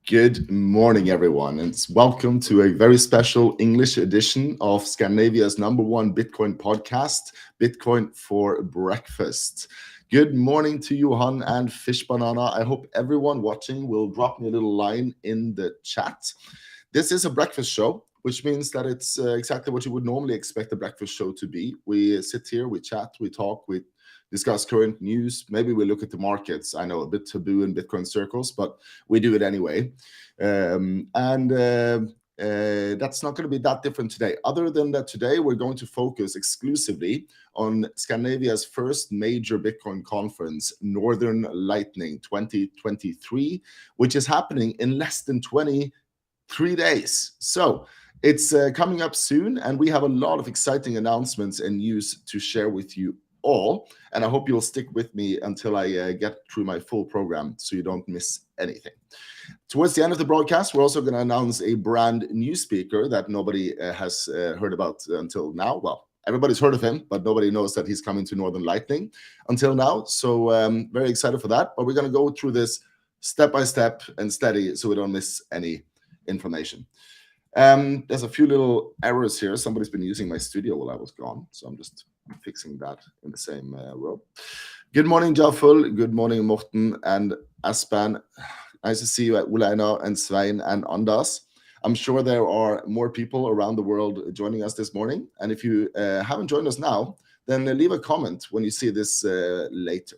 Good morning, everyone, and welcome to a very special English edition of Scandinavia's #1 Bitcoin podcast, Bitcoin for Breakfast. Good morning to Johan and Fish Banana. I hope everyone watching will drop me a little line in the chat. This is a breakfast show, which means that it's exactly what you would normally expect a breakfast show to be. We sit here, we chat, we talk, we discuss current news. Maybe we look at the markets. I know, a bit taboo in Bitcoin circles, but we do it anyway. That's not going to be that different today. Other than that, today we're going to focus exclusively on Scandinavia's first major Bitcoin conference, Northern Lightning 2023, which is happening in less than 23 days. So it's coming up soon, and we have a lot of exciting announcements and news to share with you all, and I hope you'll stick with me until I get through my full program so you don't miss anything. Towards the end of the broadcast, we're also going to announce a brand new speaker that nobody has heard about until now. Well, everybody's heard of him, but nobody knows that he's coming to Northern Lightning until now. So very excited for that. But we're going to go through this step by step and steady so we don't miss any information. There's a few little errors here. Somebody's been using my studio while I was gone, so I'm just fixing that in the same row. Good morning, Jaful. Good morning, Morten and Aspan. Nice to see you at Ulena and Svein and Anders. I'm sure there are more people around the world joining us this morning. And if you haven't joined us now, then leave a comment when you see this later.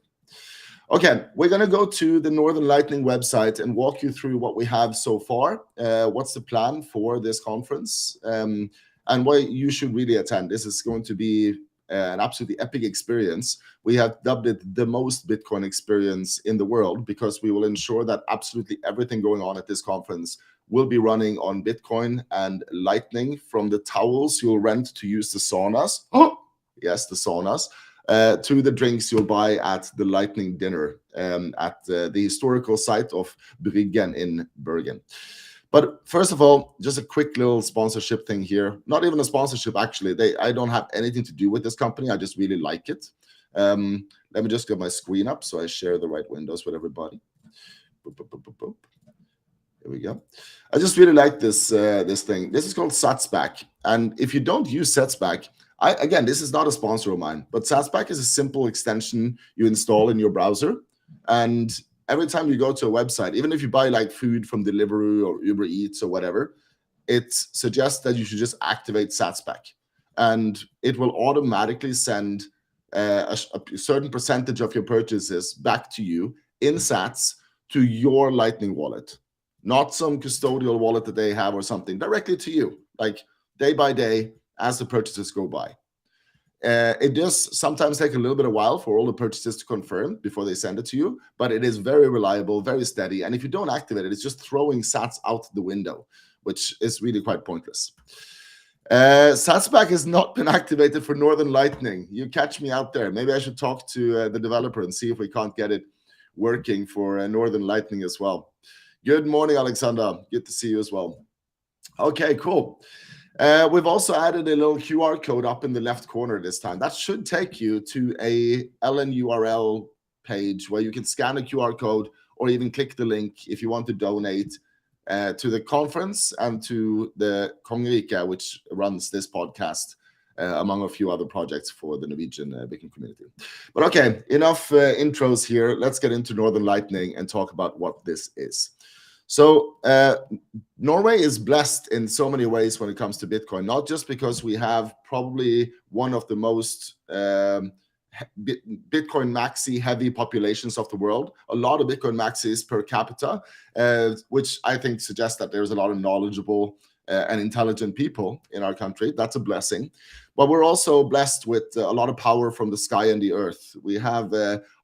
Okay, we're going to go to the Northern Lightning website and walk you through what we have so far, what's the plan for this conference, and why you should really attend. This is going to be an absolutely epic experience. We have dubbed it the most Bitcoin experience in the world because we will ensure that absolutely everything going on at this conference will be running on Bitcoin and Lightning, from the towels you'll rent to use the saunas. Oh, yes, the saunas. To the drinks you'll buy at the Lightning dinner at the historical site of Bergen in Bergen. But first of all, just a quick little sponsorship thing here. Not even a sponsorship, actually. I don't have anything to do with this company. I just really like it. Let me just get my screen up so I share the right windows with everybody. Boop, boop, boop, boop, boop. Here we go. I just really like this thing. This is called Satsback. And if you don't use Satsback, again, this is not a sponsor of mine, but Satsback is a simple extension you install in your browser. And every time you go to a website, even if you buy like food from Deliveroo or Uber Eats or whatever, it suggests that you should just activate Satsback. And it will automatically send a certain percentage of your purchases back to you in Sats to your Lightning wallet. Not some custodial wallet that they have or something, directly to you, like day by day as the purchases go by. It does sometimes take a little bit of while for all the purchases to confirm before they send it to you, but it is very reliable, very steady. And if you don't activate it, it's just throwing Sats out the window, which is really quite pointless. Satsback has not been activated for Northern Lightning. You catch me out there. Maybe I should talk to the developer and see if we can't get it working for Northern Lightning as well. Good morning, Alexander. Good to see you as well. Okay, cool. We've also added a little QR code up in the left corner this time. That should take you to a LNURL page where you can scan a QR code or even click the link if you want to donate to the conference and to the Kongerike, which runs this podcast, among a few other projects for the Norwegian Bitcoin community. But okay, enough intros here. Let's get into Northern Lightning and talk about what this is. So Norway is blessed in so many ways when it comes to Bitcoin, not just because we have probably one of the most Bitcoin maxi heavy populations of the world, a lot of Bitcoin maxis per capita, which I think suggests that there's a lot of knowledgeable and intelligent people in our country. That's a blessing. But we're also blessed with a lot of power from the sky and the earth. We have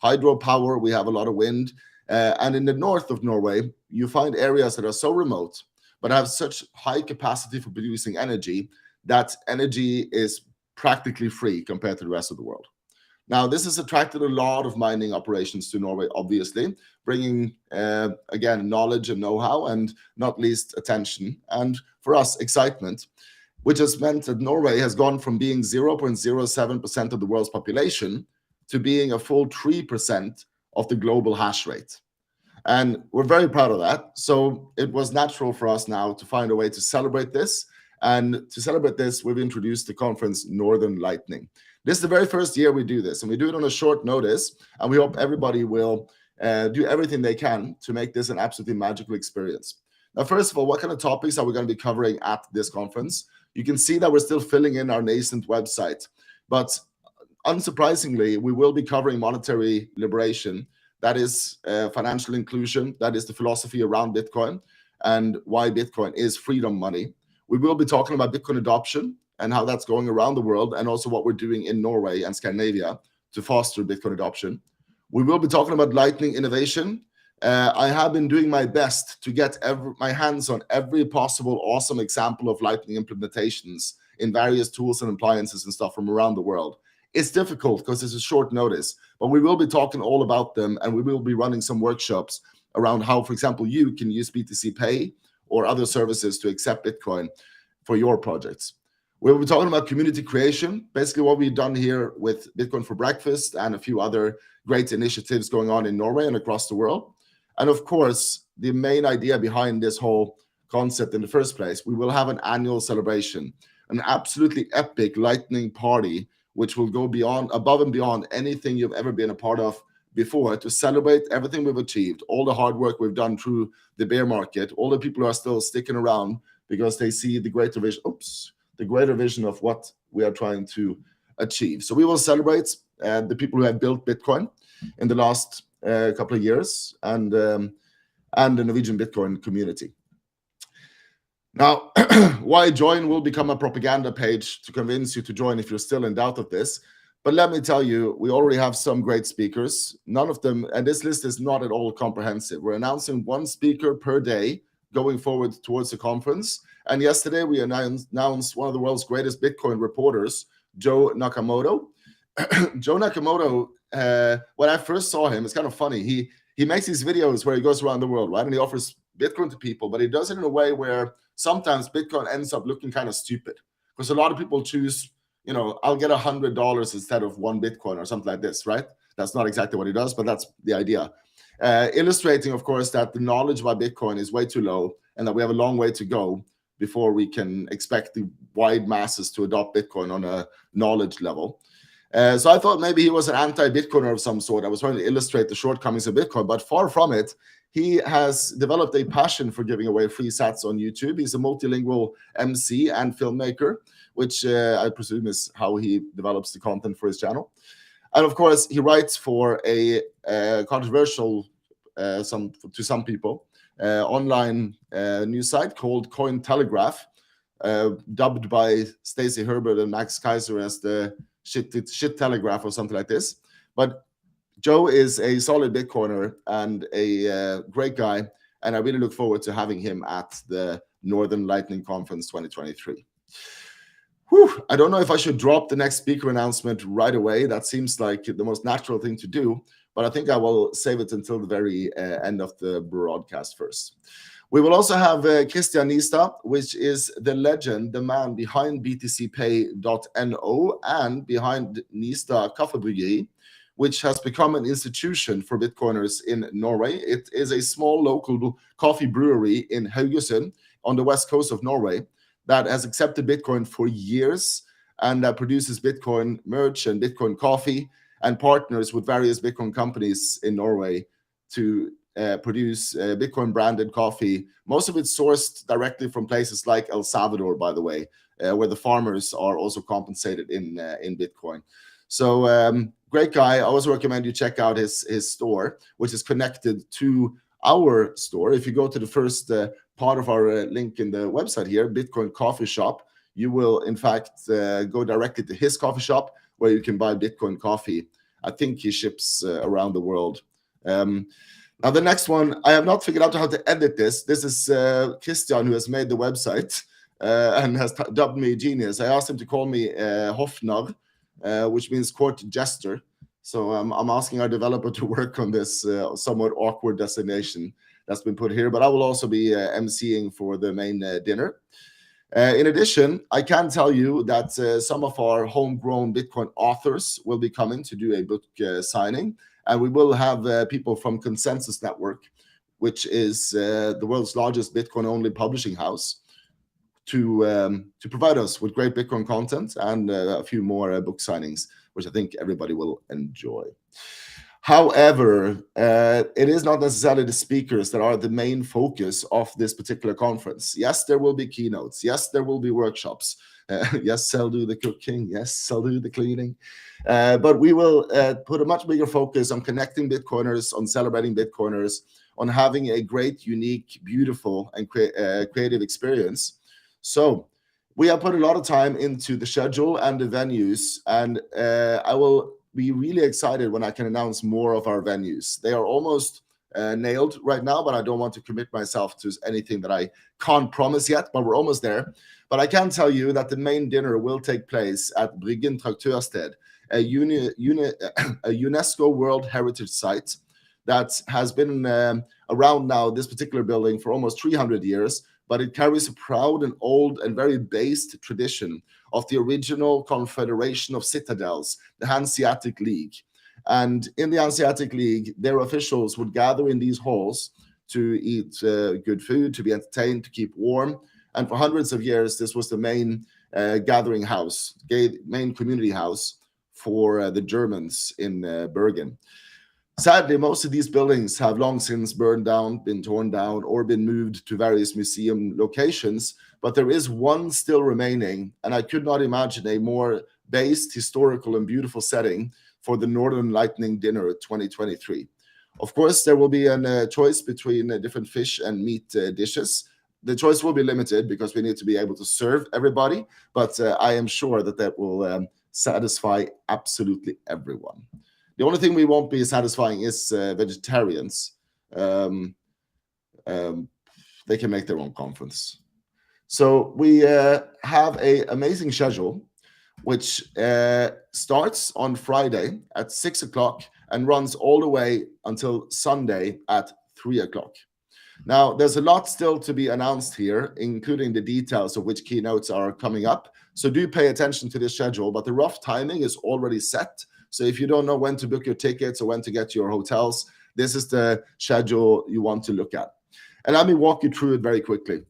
hydropower, we have a lot of wind. And in the north of Norway, you find areas that are so remote, but have such high capacity for producing energy that energy is practically free compared to the rest of the world. Now, this has attracted a lot of mining operations to Norway, obviously, bringing, again, knowledge and know-how, and not least attention, and for us, excitement, which has meant that Norway has gone from being 0.07% of the world's population to being a full 3% of the global hash rate. And we're very proud of that. So it was natural for us now to find a way to celebrate this. And to celebrate this, we've introduced the conference Northern Lightning. This is the very first year we do this, and we do it on a short notice. And we hope everybody will do everything they can to make this an absolutely magical experience. Now, first of all, what kind of topics are we going to be covering at this conference? You can see that we're still filling in our nascent website. But unsurprisingly, we will be covering monetary liberation. That is financial inclusion. That is the philosophy around Bitcoin and why Bitcoin is freedom money. We will be talking about Bitcoin adoption and how that's going around the world, and also what we're doing in Norway and Scandinavia to foster Bitcoin adoption. We will be talking about Lightning innovation. I have been doing my best to get my hands on every possible awesome example of Lightning implementations in various tools and appliances and stuff from around the world. It's difficult because it's a short notice, but we will be talking all about them, and we will be running some workshops around how, for example, you can use BTC Pay or other services to accept Bitcoin for your projects. We'll be talking about community creation, basically what we've done here with Bitcoin for Breakfast and a few other great initiatives going on in Norway and across the world. And of course, the main idea behind this whole concept in the first place, we will have an annual celebration, an absolutely epic Lightning party, which will go above and beyond anything you've ever been a part of before, to celebrate everything we've achieved, all the hard work we've done through the bear market, all the people who are still sticking around because they see the greater vision. The greater vision of what we are trying to achieve. So we will celebrate the people who have built Bitcoin in the last couple of years, and the Norwegian Bitcoin community. Now, why join will become a propaganda page to convince you to join if you're still in doubt of this. But let me tell you, we already have some great speakers. None of them, and this list is not at all comprehensive. We're announcing one speaker per day going forward towards the conference. And yesterday we announced one of the world's greatest Bitcoin reporters, Joe Nakamoto. Joe Nakamoto, when I first saw him, it's kind of funny. He makes these videos where he goes around the world, right? And he offers Bitcoin to people, but he does it in a way where sometimes Bitcoin ends up looking kind of stupid, because a lot of people choose, I'll get $100 instead of one Bitcoin or something like this, right? That's not exactly what he does, but that's the idea. Illustrating, of course, that the knowledge about Bitcoin is way too low and that we have a long way to go before we can expect the wide masses to adopt Bitcoin on a knowledge level. So I thought maybe he was an anti-Bitcoiner of some sort. I was trying to illustrate the shortcomings of Bitcoin, but far from it. He has developed a passion for giving away free sats on YouTube. He's a multilingual MC and filmmaker, which I presume is how he develops the content for his channel. And of course, he writes for a controversial, to some people, online news site called Cointelegraph, dubbed by Stacey Herbert and Max Kaiser as the shit telegraph or something like this. But Joe is a solid Bitcoiner and a great guy, and I really look forward to having him at the Northern Lightning Conference 2023. Whew, I don't know if I should drop the next speaker announcement right away. That seems like the most natural thing to do, but I think I will save it until the very end of the broadcast first. We will also have Christian Nistad, which is the legend, the man behind btcpay.no and behind Nistad Kaffebryggeri, which has become an institution for Bitcoiners in Norway. It is a small local coffee brewery in Haugesund on the west coast of Norway that has accepted Bitcoin for years and that produces Bitcoin merch and Bitcoin coffee and partners with various Bitcoin companies in Norway to produce Bitcoin branded coffee. Most of it sourced directly from places like El Salvador, by the way, where the farmers are also compensated in Bitcoin. So great guy. I also recommend you check out his store, which is connected to our store. If you go to the first part of our link in the website here, Bitcoin Coffee Shop, you will in fact go directly to his coffee shop where you can buy Bitcoin coffee. I think he ships around the world. Now the next one, I have not figured out how to edit this. This is Christian, who has made the website and has dubbed me genius. I asked him to call me Hofnar, which means court jester. So I'm asking our developer to work on this somewhat awkward designation that's been put here. But I will also be emceeing for the main dinner. In addition, I can tell you that some of our homegrown Bitcoin authors will be coming to do a book signing. And we will have people from Consensus Network, which is the world's largest Bitcoin-only publishing house, to provide us with great Bitcoin content and a few more book signings, which I think everybody will enjoy. However, it is not necessarily the speakers that are the main focus of this particular conference. Yes, there will be keynotes. Yes, there will be workshops. Yes, I'll do the cooking. Yes, I'll do the cleaning. But we will put a much bigger focus on connecting Bitcoiners, on celebrating Bitcoiners, on having a great, unique, beautiful, and creative experience. So we have put a lot of time into the schedule and the venues, and I will be really excited when I can announce more of our venues. They are almost nailed right now, but I don't want to commit myself to anything that I can't promise yet, but we're almost there. But I can tell you that the main dinner will take place at Bergen Traktørsted, a UNESCO World Heritage Site that has been around now, this particular building, for almost 300 years, but it carries a proud and old and very based tradition of the original Confederation of Citadels, the Hanseatic League. And in the Hanseatic League, their officials would gather in these halls to eat good food, to be entertained, to keep warm. And for hundreds of years, this was the main gathering house, main community house for the Germans in Bergen. Sadly, most of these buildings have long since burned down, been torn down, or been moved to various museum locations, but there is one still remaining, and I could not imagine a more based, historical, and beautiful setting for the Northern Lightning Dinner 2023. Of course, there will be a choice between different fish and meat dishes. The choice will be limited because we need to be able to serve everybody, but I am sure that that will satisfy absolutely everyone. The only thing we won't be satisfying is vegetarians. Um, they can make their own conference. So we have an amazing schedule, which starts on Friday at 6 o'clock and runs all the way until Sunday at 3 o'clock. Now, there's a lot still to be announced here, including the details of which keynotes are coming up. So do pay attention to this schedule, but the rough timing is already set. So if you don't know when to book your tickets or when to get your hotels, this is the schedule you want to look at. And let me walk you through it very quickly.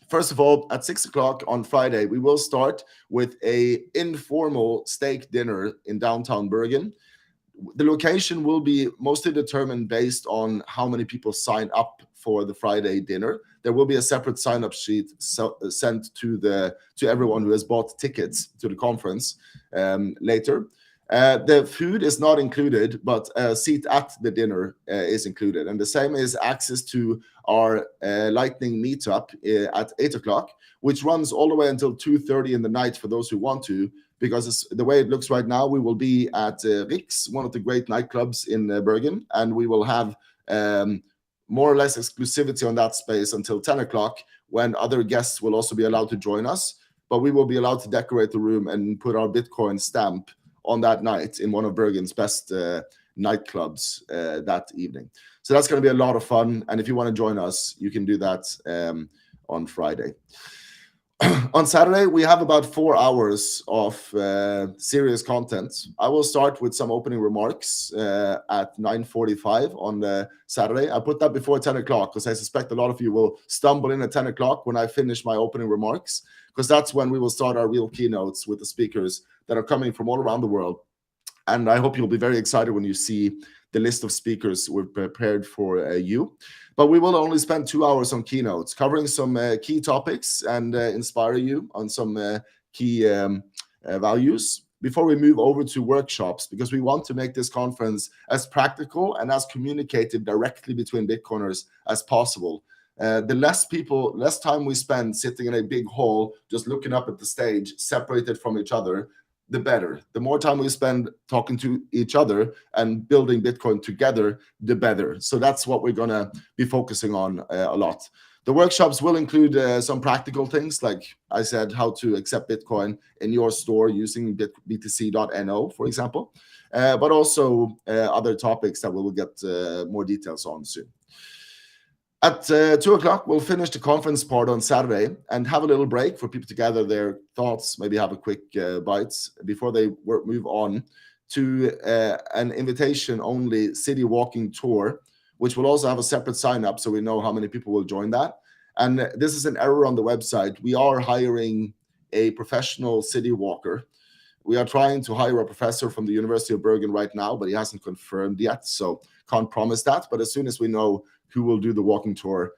First of all, at 6 o'clock on Friday, we will start with an informal steak dinner in downtown Bergen. The location will be mostly determined based on how many people sign up for the Friday dinner. There will be a separate sign-up sheet sent to everyone who has bought tickets to the conference later. The food is not included, but a seat at the dinner is included. And the same is access to our lightning meetup at 8 o'clock, which runs all the way until 2:30 in the night for those who want to, because the way it looks right now, we will be at Riks, one of the great nightclubs in Bergen, and we will have more or less exclusivity on that space until 10 o'clock, when other guests will also be allowed to join us. But we will be allowed to decorate the room and put our Bitcoin stamp on that night in one of Bergen's best nightclubs that evening. So that's going to be a lot of fun. And if you want to join us, you can do that on Friday. On Saturday, we have about 4 hours of serious content. I will start with some opening remarks at 9:45 on Saturday. I put that before 10 o'clock because I suspect a lot of you will stumble in at 10 o'clock when I finish my opening remarks, because that's when we will start our real keynotes with the speakers that are coming from all around the world. And I hope you'll be very excited when you see the list of speakers we've prepared for you. But we will only spend 2 hours on keynotes, covering some key topics and inspire you on some key values before we move over to workshops, because we want to make this conference as practical and as communicative directly between Bitcoiners as possible. The less time we spend sitting in a big hall, just looking up at the stage, separated from each other, the better. The more time we spend talking to each other and building Bitcoin together, the better. So that's what we're going to be focusing on a lot. The workshops will include some practical things, like I said, how to accept Bitcoin in your store using btc.no, for example, but also other topics that we will get more details on soon. At 2 o'clock, we'll finish the conference part on Saturday and have a little break for people to gather their thoughts, maybe have a quick bites before they move on to an invitation-only city walking tour, which will also have a separate sign-up so we know how many people will join that. And this is an error on the website. We are hiring a professional city walker. We are trying to hire a professor from the University of Bergen right now, but he hasn't confirmed yet, so can't promise that. But as soon as we know who will do the walking tour,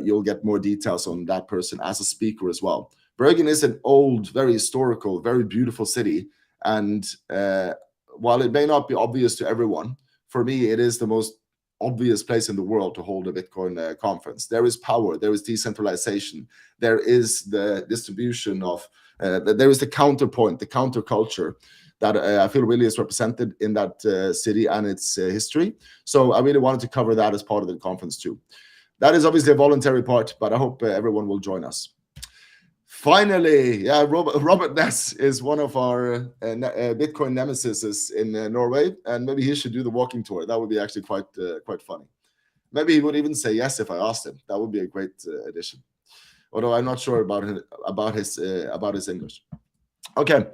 you'll get more details on that person as a speaker as well. Bergen is an old, very historical, very beautiful city. And while it may not be obvious to everyone, for me, it is the most obvious place in the world to hold a Bitcoin conference. There is power, there is decentralization, there is the distribution of, there is the counterpoint, the counterculture that I feel really is represented in that city and its history. So I really wanted to cover that as part of the conference too. That is obviously a voluntary part, but I hope everyone will join us. Finally, yeah, Robert Ness is one of our Bitcoin nemesis in Norway, and maybe he should do the walking tour. That would be actually quite funny. Maybe he would even say yes if I asked him. That would be a great addition. Although I'm not sure about his English. Okay.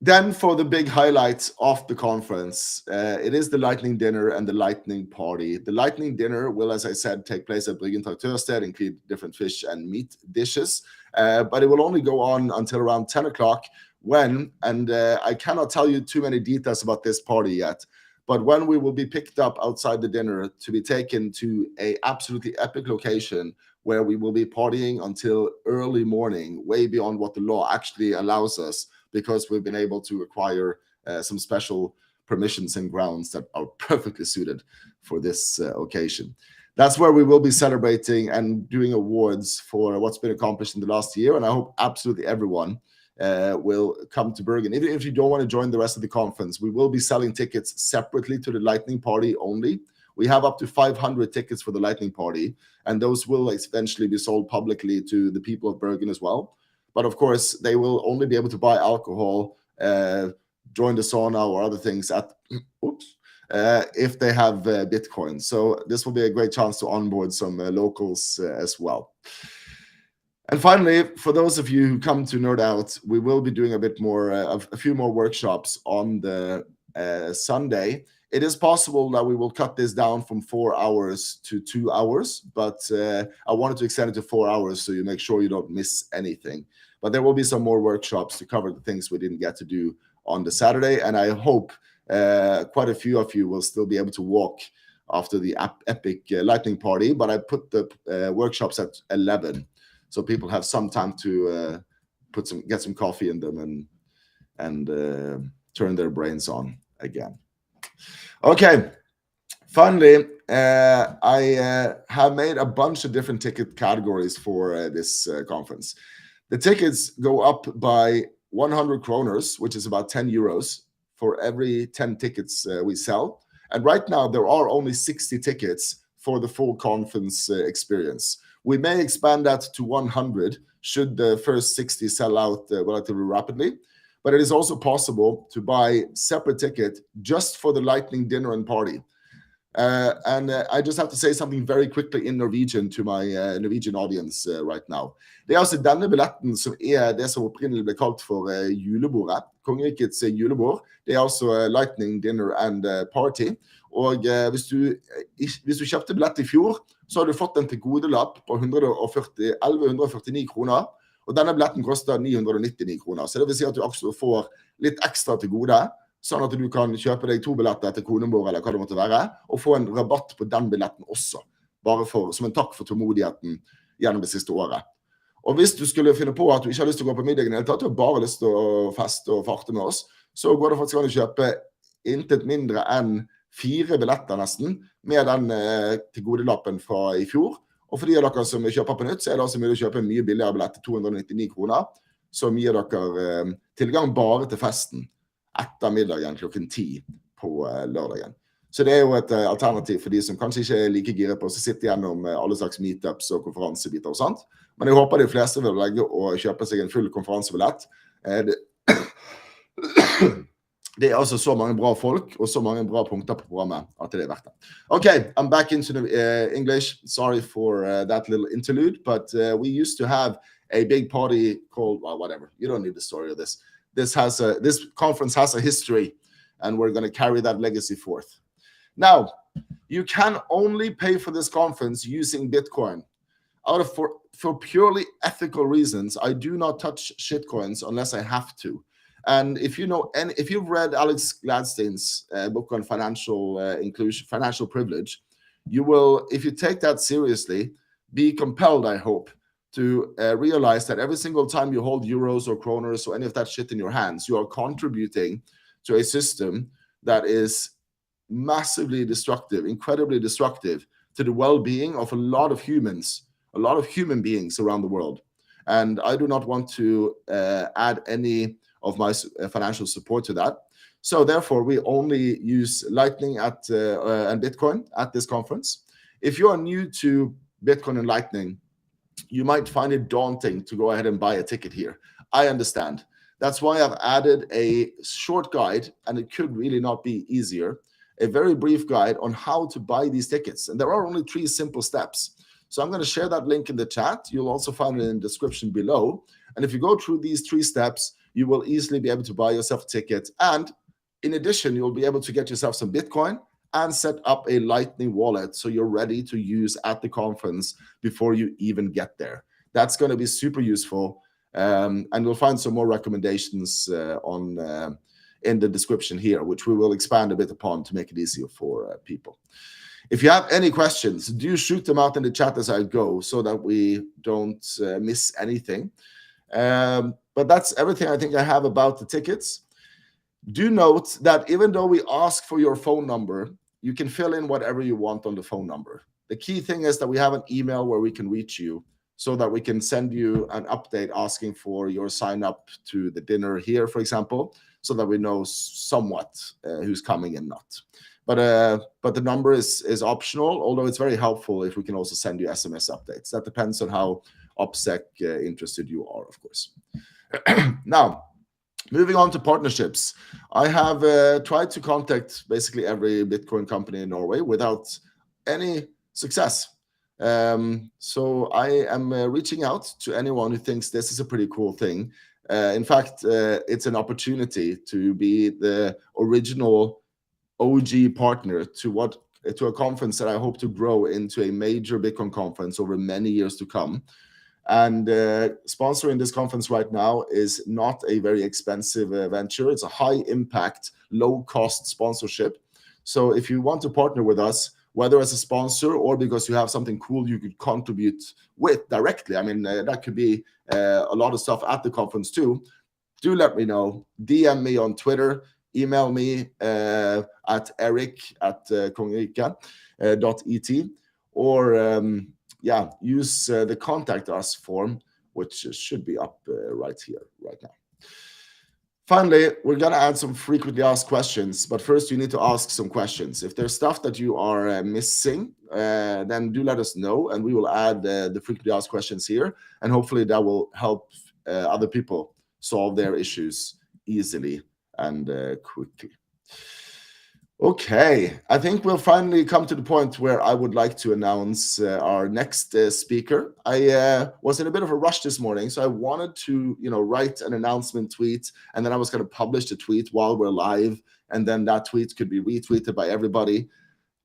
Then for the big highlights of the conference, it is the Lightning Dinner and the Lightning Party. The Lightning Dinner will, as I said, take place at Bergen Traktørstedet, include different fish and meat dishes, but it will only go on until around 10 o'clock when, and I cannot tell you too many details about this party yet, But when we will be picked up outside the dinner to be taken to a absolutely epic location where we will be partying until early morning, way beyond what the law actually allows us, because we've been able to acquire some special permissions and grounds that are perfectly suited for this occasion. That's where we will be celebrating and doing awards for what's been accomplished in the last year. And I hope absolutely everyone will come to Bergen. Even if you don't want to join the rest of the conference, we will be selling tickets separately to the lightning party only. We have up to 500 tickets for the lightning party, and those will eventually be sold publicly to the people of Bergen as well. But of course, they will only be able to buy alcohol, join the sauna or other things at if they have Bitcoin. So this will be a great chance to onboard some locals as well. And finally, for those of you who come to Nerd Out, we will be doing a bit more, a few more workshops on the Sunday. It is possible that we will cut this down from 4 hours to 2 hours, but I wanted to extend it to 4 hours so you make sure you don't miss anything. But there will be some more workshops to cover the things we didn't get to do on the Saturday, and I hope quite a few of you will still be able to walk after the epic lightning party. But I put the workshops at 11. So people have some time to get some coffee in them and turn their brains on again. Okay, finally, I have made a bunch of different ticket categories for this conference. The tickets go up by 100 kroners, which is about 10 euros for every 10 tickets we sell. And right now, there are only 60 tickets for the full conference experience. We may expand that to 100 should the first 60 sell out relatively rapidly. But it is also possible to buy separate ticket just for the lightning dinner and party. I just have to say something very quickly in Norwegian to my Norwegian audience right now. Det er altså denne billetten som er det som opprinnelig ble kalt for julebordet. Kongerikets julebord. Det er altså lightning dinner and party. Og hvis du kjøpte billett i fjor, så har du fått en tilgodelapp på 1149 kroner. Og denne billetten koster 999 kroner. Så det vil si at du også får litt ekstra til gode, sånn at du kan kjøpe deg 2 billetter til konemor eller hva det måtte være, og få en rabatt på den billetten også, bare som en takk for tålmodigheten gjennom det siste året. Og hvis du skulle finne på at du ikke har lyst til å gå på middagen i hele tatt, du har bare lyst til å feste og farte med oss, så går det faktisk an å kjøpe intet mindre enn 4 billetter nesten, med den tilgodelappen fra i fjor. Og for de av dere som kjøper på nytt, så er det altså mulig å kjøpe en mye billigere billett til 299 kroner, som gir dere tilgang bare til festen etter middagen klokken 10 på lørdagen. Så det er jo et alternativ for de som kanskje ikke er like gira på å sitte gjennom alle slags meetups og konferansebiter og sånt. Men jeg håper de fleste vil legge og kjøpe seg en full konferansebillett. Det er altså så mange bra folk og så mange bra punkter på programmet at det er verdt det. Okay, I'm back into English. Sorry for that little interlude, but we used to have a big party called, well, whatever. You don't need the story of this. This conference has a history, and we're going to carry that legacy forth. Now, you can only pay for this conference using Bitcoin. For purely ethical reasons, I do not touch shitcoins unless I have to. And if you've read Alex Gladstein's book on financial inclusion, financial privilege, you will, if you take that seriously, be compelled, I hope, to realize that every single time you hold euros or kroners or any of that shit in your hands, you are contributing to a system that is massively destructive, incredibly destructive to the well-being of a lot of humans, a lot of human beings around the world. And I do not want to add any of my financial support to that. So therefore, we only use Lightning and Bitcoin at this conference. If you are new to Bitcoin and Lightning, you might find it daunting to go ahead and buy a ticket here. I understand. That's why I've added a short guide, and it could really not be easier, a very brief guide on how to buy these tickets. And there are only 3 simple steps. So I'm going to share that link in the chat. You'll also find it in the description below. And if you go through these 3 steps, you will easily be able to buy yourself a ticket. And in addition, you'll be able to get yourself some Bitcoin and set up a Lightning wallet so you're ready to use at the conference before you even get there. That's going to be super useful. And we'll find some more recommendations in the description here, which we will expand a bit upon to make it easier for people. If you have any questions, do shoot them out in the chat as I go so that we don't miss anything. But that's everything I think I have about the tickets. Do note that even though we ask for your phone number, you can fill in whatever you want on the phone number. The key thing is that we have an email where we can reach you so that we can send you an update asking for your sign up to the dinner here, for example, so that we know somewhat who's coming and not. But the number is optional, although it's very helpful if we can also send you SMS updates. That depends on how OPSEC interested you are, of course. Now, moving on to partnerships. I have tried to contact basically every Bitcoin company in Norway without any success. So I am reaching out to anyone who thinks this is a pretty cool thing. In fact, it's an opportunity to be the original OG partner to a conference that I hope to grow into a major Bitcoin conference over many years to come. And sponsoring this conference right now is not a very expensive venture. It's a high impact, low cost sponsorship. So if you want to partner with us, whether as a sponsor or because you have something cool you could contribute with directly, I mean, that could be a lot of stuff at the conference too, do let me know. DM me on Twitter, email me at eric@kongerika.et, or use the contact us form, which should be up right here, right now. Finally, we're going to add some frequently asked questions, but first you need to ask some questions. If there's stuff that you are missing, then do let us know, and we will add the frequently asked questions here, and hopefully that will help other people solve their issues easily and quickly. Okay, I think we'll finally come to the point where I would like to announce our next speaker. I was in a bit of a rush this morning, so I wanted to, write an announcement tweet, and then I was going to publish the tweet while we're live, and then that tweet could be retweeted by everybody.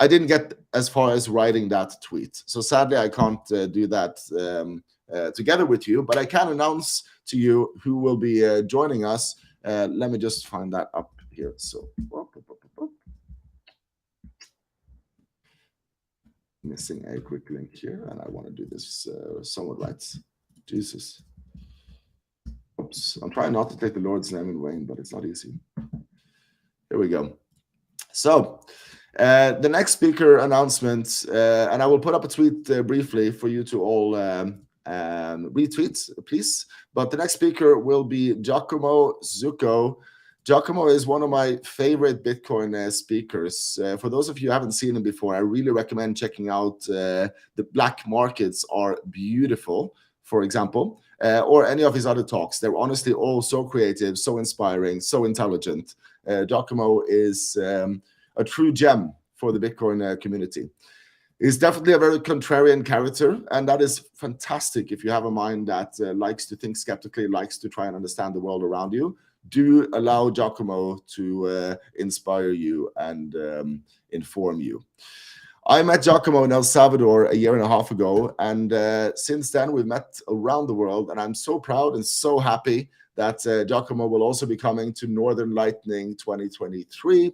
I didn't get as far as writing that tweet, so sadly I can't do that together with you, but I can announce to you who will be joining us. Let me just find that up here. So. Missing a quick link here, and I want to do this somewhat right. Jesus. Oops. I'm trying not to take the Lord's name in vain, but it's not easy. Here we go. So, the next speaker announcement, and I will put up a tweet briefly for you to all retweet, please. But the next speaker will be Giacomo Zucco. Giacomo is one of my favorite Bitcoin speakers. For those of you who haven't seen him before, I really recommend checking out the Black Markets Are Beautiful, for example, or any of his other talks. They're honestly all so creative, so inspiring, so intelligent. Giacomo is a true gem for the Bitcoin community. He's definitely a very contrarian character, and that is fantastic if you have a mind that likes to think skeptically, likes to try and understand the world around you. Do allow Giacomo to inspire you and inform you. I met Giacomo in El Salvador a year and a half ago, and since then we've met around the world, and I'm so proud and so happy that Giacomo will also be coming to Northern Lightning 2023.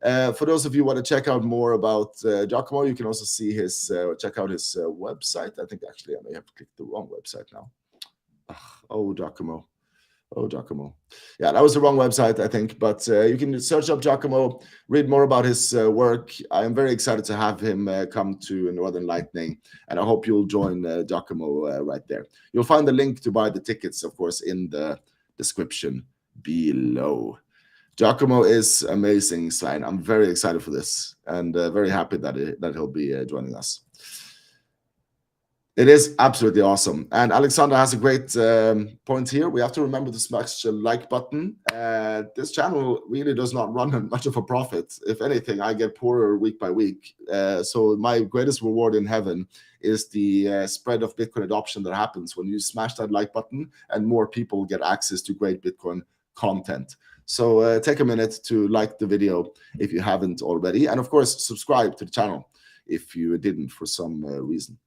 For those of you who want to check out more about Giacomo, you can also see his check out his website. I think actually I may have clicked the wrong website now. Oh, Giacomo. Oh, Giacomo. Yeah, that was the wrong website, I think. But you can search up Giacomo, read more about his work. I am very excited to have him come to Northern Lightning, and I hope you'll join Giacomo right there. You'll find the link to buy the tickets, of course, in the description below. Giacomo is amazing, Svein. I'm very excited for this, and very happy that he'll be joining us. It is absolutely awesome. And Alexander has a great point here. We have to remember to smash the like button. This channel really does not run much of a profit. If anything, I get poorer week by week. So my greatest reward in heaven is the spread of Bitcoin adoption that happens when you smash that like button and more people get access to great Bitcoin content. So take a minute to like the video if you haven't already. And of course, subscribe to the channel if you didn't for some reason.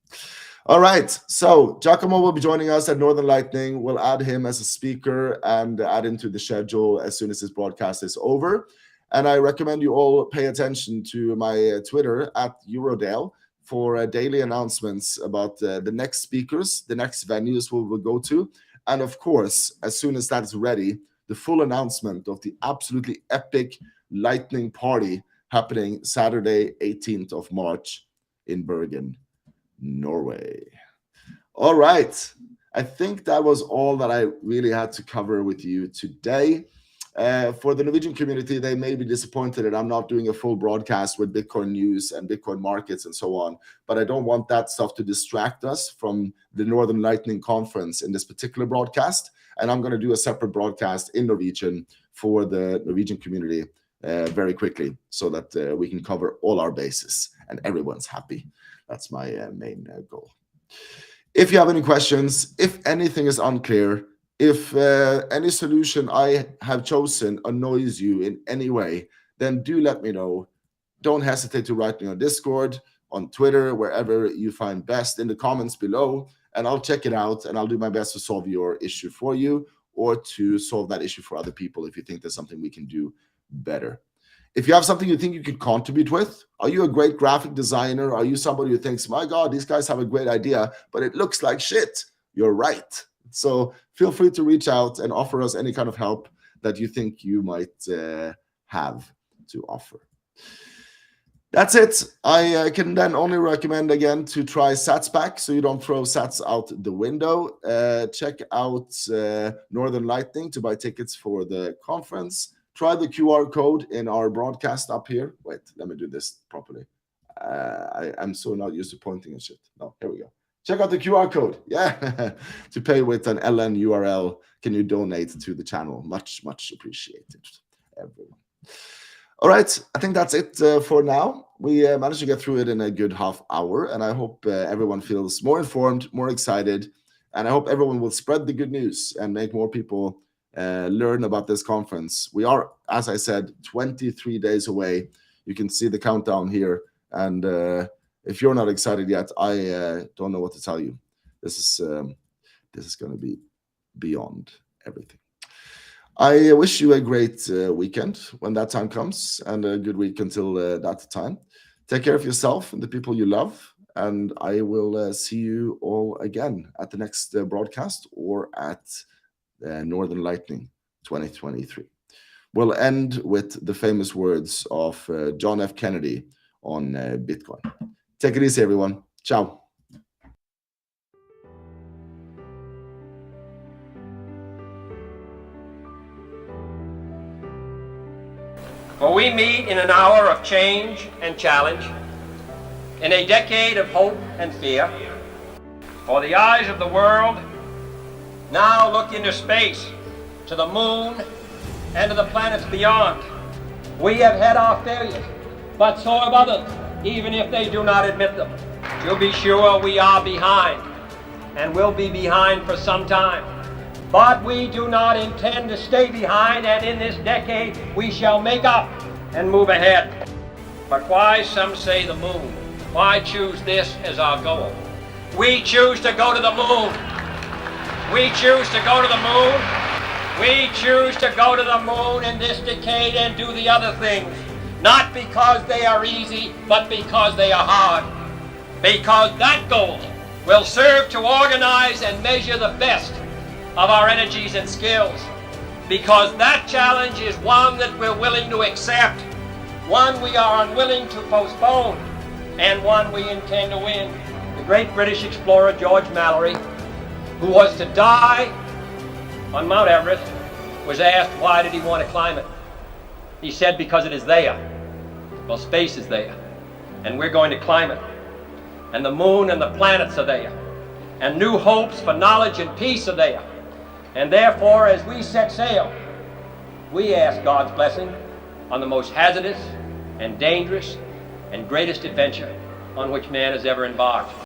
All right, so Giacomo will be joining us at Northern Lightning. We'll add him as a speaker and add him to the schedule as soon as this broadcast is over. And I recommend you all pay attention to my Twitter at Eurodale for daily announcements about the next speakers, the next venues we will go to. And of course, as soon as that's ready, the full announcement of the absolutely epic Lightning Party happening Saturday, 18th of March in Bergen, Norway. All right. I think that was all that I really had to cover with you today. For the Norwegian community, they may be disappointed that I'm not doing a full broadcast with Bitcoin news and Bitcoin markets and so on, but I don't want that stuff to distract us from the Northern Lightning Conference in this particular broadcast. And I'm going to do a separate broadcast in Norwegian for the Norwegian community very quickly so that we can cover all our bases and everyone's happy. That's my main goal. If you have any questions, if anything is unclear, if any solution I have chosen annoys you in any way, then do let me know. Don't hesitate to write me on Discord, on Twitter, wherever you find best, in the comments below, and I'll check it out and I'll do my best to solve your issue for you or to solve that issue for other people if you think there's something we can do better. If you have something you think you could contribute with, are you a great graphic designer? Are you somebody who thinks, my God, these guys have a great idea, but it looks like shit? You're right. So feel free to reach out and offer us any kind of help that you think you might have to offer. That's it. I can then only recommend again to try Satsback so you don't throw Sats out the window. Check out Northern Lightning to buy tickets for the conference. Try the QR code in our broadcast up here. Wait, let me do this properly. I'm so not used to pointing and shit. No, here we go. Check out the QR code. Yeah, to pay with an LN URL. Can you donate to the channel? Much, much appreciated, everyone. All right, I think that's it for now. We managed to get through it in a good half hour, and I hope everyone feels more informed, more excited, and I hope everyone will spread the good news and make more people learn about this conference. We are, as I said, 23 days away. You can see the countdown here, and if you're not excited yet, I don't know what to tell you. This is going to be beyond everything. I wish you a great weekend when that time comes, and a good week until that time. Take care of yourself and the people you love, and I will see you all again at the next broadcast or at Northern Lightning 2023. We'll end with the famous words of John F. Kennedy on Bitcoin. Take it easy, everyone. Ciao. For we meet in an hour of change and challenge, in a decade of hope and fear. For the eyes of the world now look into space, to the moon and to the planets beyond. We have had our failures, but so have others, even if they do not admit them. To be sure, we are behind, and will be behind for some time. But we do not intend to stay behind, and in this decade we shall make up and move ahead. But why, some say, the moon? Why choose this as our goal? We choose to go to the moon. We choose to go to the moon. We choose to go to the moon in this decade and do the other things. Not because they are easy, but because they are hard. Because that goal will serve to organize and measure the best of our energies and skills, because that challenge is one that we're willing to accept, one we are unwilling to postpone, and one we intend to win. The great British explorer George Mallory, who was to die on Mount Everest, was asked why did he want to climb it. He said, because it is there. Well, space is there, and we're going to climb it. And the moon and the planets are there, and new hopes for knowledge and peace are there. And therefore, as we set sail, we ask God's blessing on the most hazardous and dangerous and greatest adventure on which man has ever embarked.